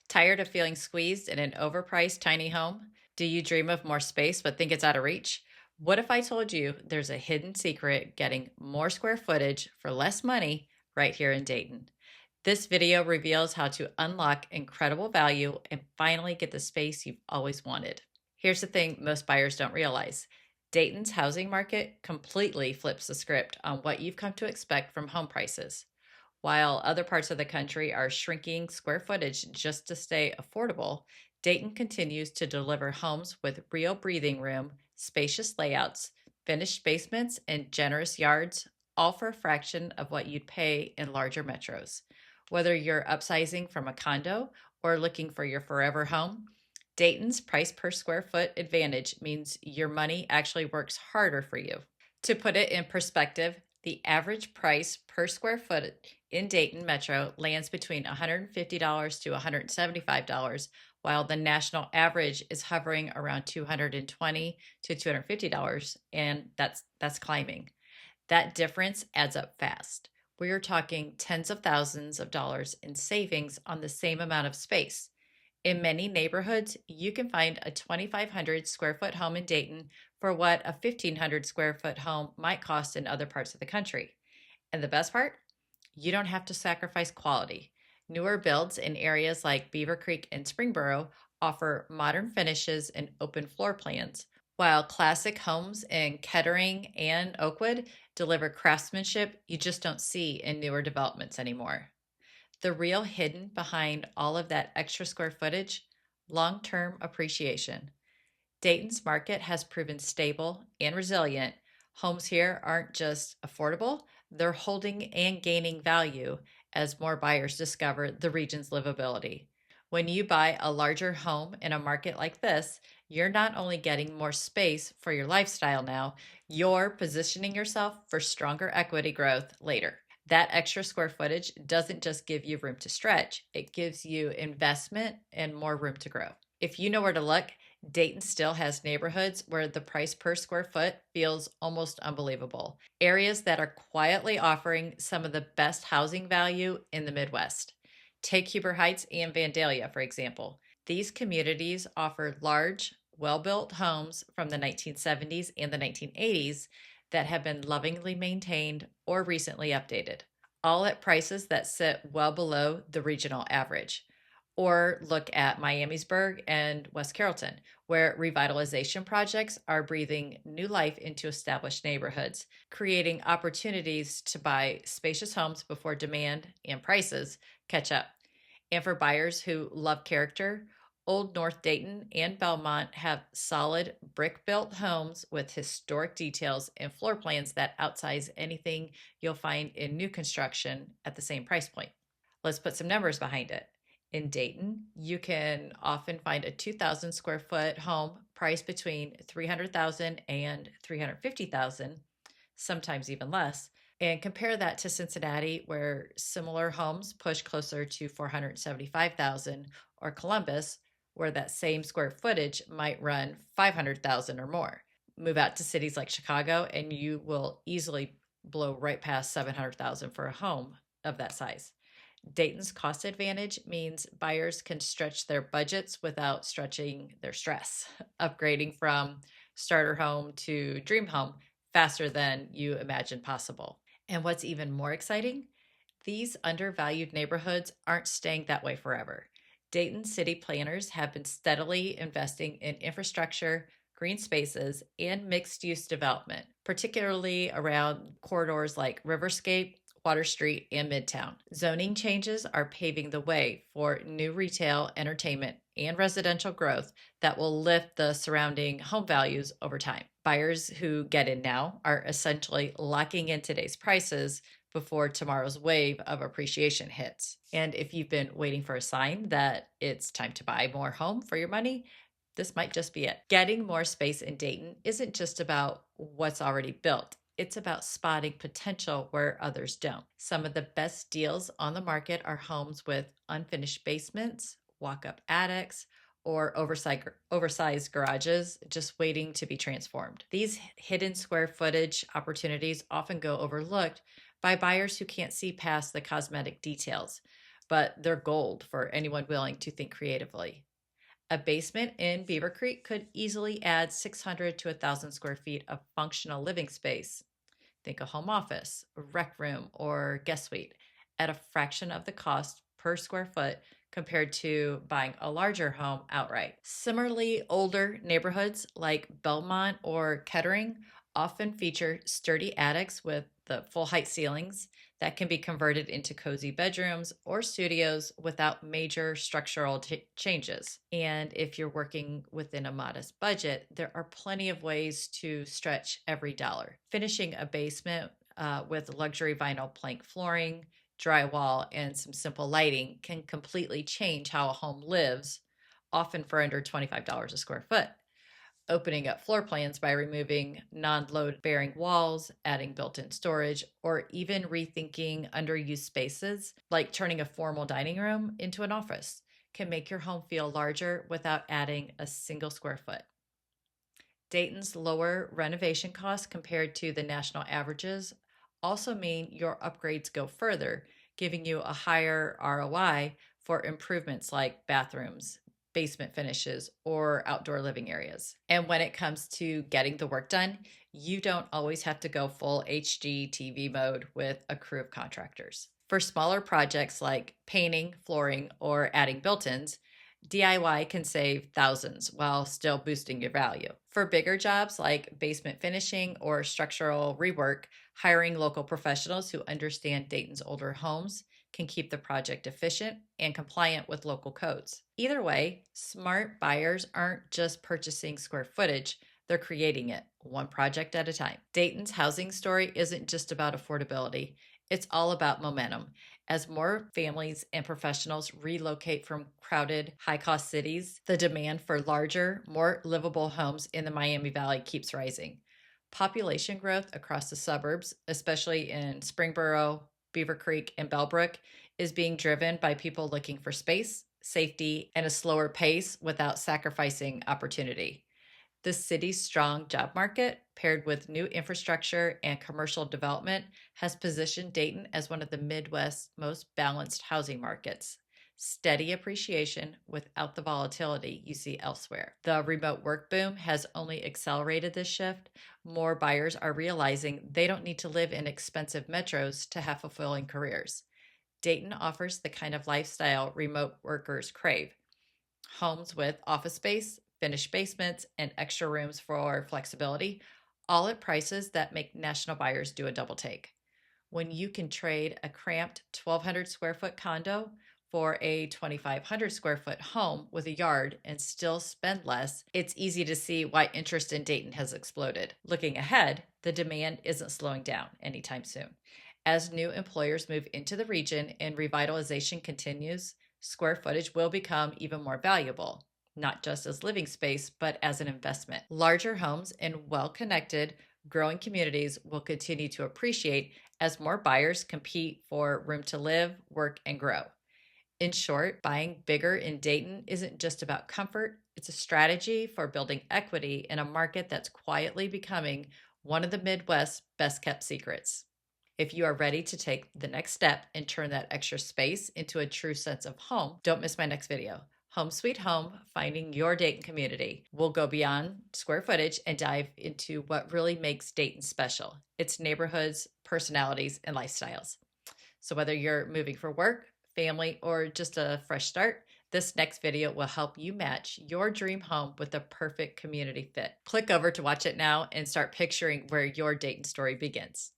Tired of feeling squeezed in an overpriced tiny home? Do you dream of more space but think it's out of reach? What if I told you there's a hidden secret getting more square footage for less money right here in Dayton? This video reveals how to unlock incredible value and finally get the space you've always wanted. Here's the thing most buyers don't realize. Dayton's housing market completely flips the script on what you've come to expect from home prices. While other parts of the country are shrinking square footage just to stay affordable, Dayton continues to deliver homes with real breathing room, spacious layouts, finished basements, and generous yards, all for a fraction of what you'd pay in larger metros. Whether you're upsizing from a condo or looking for your forever home, Dayton's price per square foot advantage means your money actually works harder for you. To put it in perspective, the average price per square foot in Dayton Metro lands between $150 to $175, while the national average is hovering around $220 to $250, and that's climbing. That difference adds up fast. We are talking tens of thousands of dollars in savings on the same amount of space. In many neighborhoods, you can find a 2,500 square foot home in Dayton for what a 1,500 square foot home might cost in other parts of the country. And the best part? You don't have to sacrifice quality. Newer builds in areas like Beaver Creek and Springboro offer modern finishes and open floor plans, while classic homes in Kettering and Oakwood deliver craftsmanship you just don't see in newer developments anymore. The real hidden behind all of that extra square footage, long-term appreciation. Dayton's market has proven stable and resilient. Homes here aren't just affordable, they're holding and gaining value as more buyers discover the region's livability. When you buy a larger home in a market like this, you're not only getting more space for your lifestyle now, you're positioning yourself for stronger equity growth later. That extra square footage doesn't just give you room to stretch, it gives you investment and more room to grow. If you know where to look, Dayton still has neighborhoods where the price per square foot feels almost unbelievable. Areas that are quietly offering some of the best housing value in the Midwest. Take Huber Heights and Vandalia, for example. These communities offer large, well-built homes from the 1970s and the 1980s that have been lovingly maintained or recently updated, all at prices that sit well below the regional average. Or look at Miamisburg and West Carrollton, where revitalization projects are breathing new life into established neighborhoods, creating opportunities to buy spacious homes before demand and prices catch up. And for buyers who love character, Old North Dayton and Belmont have solid brick-built homes with historic details and floor plans that outsize anything you'll find in new construction at the same price point. Let's put some numbers behind it. In Dayton, you can often find a 2,000 square foot home priced between $300,000 and $350,000, sometimes even less. And compare that to Cincinnati, where similar homes push closer to $475,000, or Columbus, where that same square footage might run $500,000 or more. Move out to cities like Chicago, and you will easily blow right past $700,000 for a home of that size. Dayton's cost advantage means buyers can stretch their budgets without stretching their stress, upgrading from starter home to dream home faster than you imagined possible. And what's even more exciting, these undervalued neighborhoods aren't staying that way forever. Dayton city planners have been steadily investing in infrastructure, green spaces, and mixed-use development, particularly around corridors like Riverscape, Water Street, and Midtown. Zoning changes are paving the way for new retail, entertainment, and residential growth that will lift the surrounding home values over time. Buyers who get in now are essentially locking in today's prices before tomorrow's wave of appreciation hits. And if you've been waiting for a sign that it's time to buy more home for your money, this might just be it. Getting more space in Dayton isn't just about what's already built. It's about spotting potential where others don't. Some of the best deals on the market are homes with unfinished basements, walk-up attics, or oversized garages just waiting to be transformed. These hidden square footage opportunities often go overlooked by buyers who can't see past the cosmetic details. but they're gold for anyone willing to think creatively. A basement in Beaver Creek could easily add 600 to 1,000 square feet of functional living space. Think a home office, a rec room, or guest suite at a fraction of the cost per square foot compared to buying a larger home outright. Similarly, older neighborhoods like Belmont or Kettering often feature sturdy attics with the full height ceilings that can be converted into cozy bedrooms or studios without major structural changes. And if you're working within a modest budget, there are plenty of ways to stretch every dollar. Finishing a basement with luxury vinyl plank flooring, drywall, and some simple lighting can completely change how a home lives, often for under $25 a square foot. Opening up floor plans by removing non load bearing walls, adding built in storage, or even rethinking underused spaces like turning a formal dining room into an office can make your home feel larger without adding a single square foot. Dayton's lower renovation costs compared to the national averages also mean your upgrades go further, giving you a higher ROI for improvements like bathrooms, basement finishes, or outdoor living areas. And when it comes to getting the work done, you don't always have to go full HGTV mode with a crew of contractors. For smaller projects like painting, flooring, or adding built ins, DIY can save thousands while still boosting your value. For bigger jobs like basement finishing or structural rework, hiring local professionals who understand Dayton's older homes can keep the project efficient and compliant with local codes. Either way, smart buyers aren't just purchasing square footage, they're creating it one project at a time. Dayton's housing story isn't just about affordability, it's all about momentum. As more families and professionals relocate from crowded, high cost cities, the demand for larger, more livable homes in the Miami Valley keeps rising. Population growth across the suburbs, especially in Springboro, Beaver Creek, and Bellbrook, is being driven by people looking for space, safety, and a slower pace without sacrificing opportunity. The city's strong job market, paired with new infrastructure and commercial development, has positioned Dayton as one of the Midwest's most balanced housing markets. Steady appreciation without the volatility you see elsewhere. The remote work boom has only accelerated this shift. More buyers are realizing they don't need to live in expensive metros to have fulfilling careers. Dayton offers the kind of lifestyle remote workers crave: homes with office space, finished basements, and extra rooms for flexibility, all at prices that make national buyers do a double take. When you can trade a cramped 1,200 square foot condo for a 2,500 square foot home with a yard and still spend less, it's easy to see why interest in Dayton has exploded. Looking ahead, the demand isn't slowing down anytime soon. As new employers move into the region and revitalization continues, square footage will become even more valuable, not just as living space, but as an investment. Larger homes in well connected, growing communities will continue to appreciate as more buyers compete for room to live, work, and grow. In short, buying bigger in Dayton isn't just about comfort, it's a strategy for building equity in a market that's quietly becoming one of the Midwest's best kept secrets. If you are ready to take the next step and turn that extra space into a true sense of home, don't miss my next video. Home Sweet Home, Finding Your Dayton Community. We'll go beyond square footage and dive into what really makes Dayton special: its neighborhoods, personalities, and lifestyles. So whether you're moving for work, family, or just a fresh start, this next video will help you match your dream home with the perfect community fit. Click over to watch it now and start picturing where your Dayton story begins.